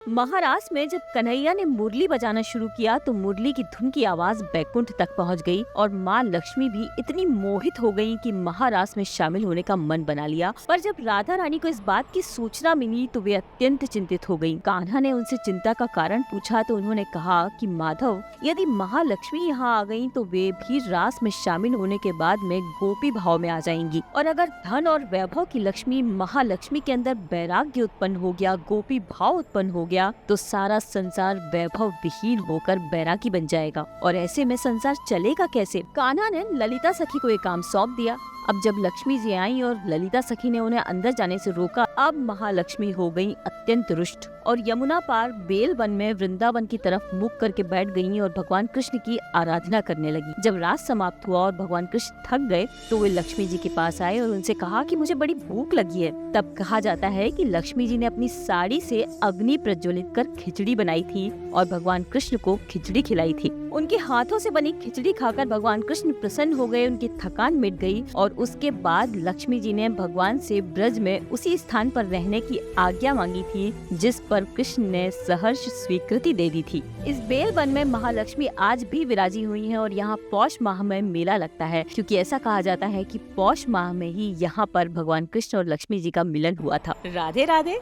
महाराष्ट्र में जब कन्हैया ने मुरली बजाना शुरू किया तो मुरली की धुन की आवाज बैकुंठ तक पहुंच गई और माँ लक्ष्मी भी इतनी मोहित हो गयी कि महाराष्ट्र में शामिल होने का मन बना लिया। पर जब राधा रानी को इस बात की सूचना मिली तो वे अत्यंत चिंतित हो गयीं। कान्हा ने उनसे चिंता का कारण पूछा तो उन्होंने कहा कि माधव, यदि महालक्ष्मी यहाँ आ गयीं तो वे भी रास में शामिल होने के बाद में गोपी भाव में आ जाएंगी, और अगर धन और वैभव की लक्ष्मी महालक्ष्मी के अंदर वैराग्य उत्पन्न हो गया, गोपी भाव उत्पन्न हो गया, तो सारा संसार वैभव विहीन होकर बैरागी बन जाएगा। और ऐसे में संसार चलेगा कैसे? कान्हा ने ललिता सखी को एक काम सौंप दिया। अब जब लक्ष्मी जी आई और ललिता सखी ने उन्हें अंदर जाने से रोका, अब महालक्ष्मी हो गयी अत्यंत रुष्ट और यमुना पार बेल वन में वृंदावन की तरफ मुख करके बैठ गयीं और भगवान कृष्ण की आराधना करने लगी। जब रात समाप्त हुआ और भगवान कृष्ण थक गए तो वे लक्ष्मी जी के पास आए और उनसे कहा कि मुझे बड़ी भूख लगी है। तब कहा जाता है कि लक्ष्मी जी ने अपनी साड़ी से अग्नि प्रज्वलित कर खिचड़ी बनाई थी और भगवान कृष्ण को खिचड़ी खिलाई थी। उनके हाथों से बनी खिचड़ी खाकर भगवान कृष्ण प्रसन्न हो गए, उनकी थकान मिट गई और उसके बाद लक्ष्मी जी ने भगवान से ब्रज में उसी स्थान पर रहने की आज्ञा मांगी थी जिस पर कृष्ण ने सहर्ष स्वीकृति दे दी थी। इस बेल वन में महालक्ष्मी आज भी विराजी हुई हैं और यहाँ पौष माह में मेला लगता है, क्योंकि ऐसा कहा जाता है कि पौष माह में ही यहाँ पर भगवान कृष्ण और लक्ष्मी जी का मिलन हुआ था। राधे राधे।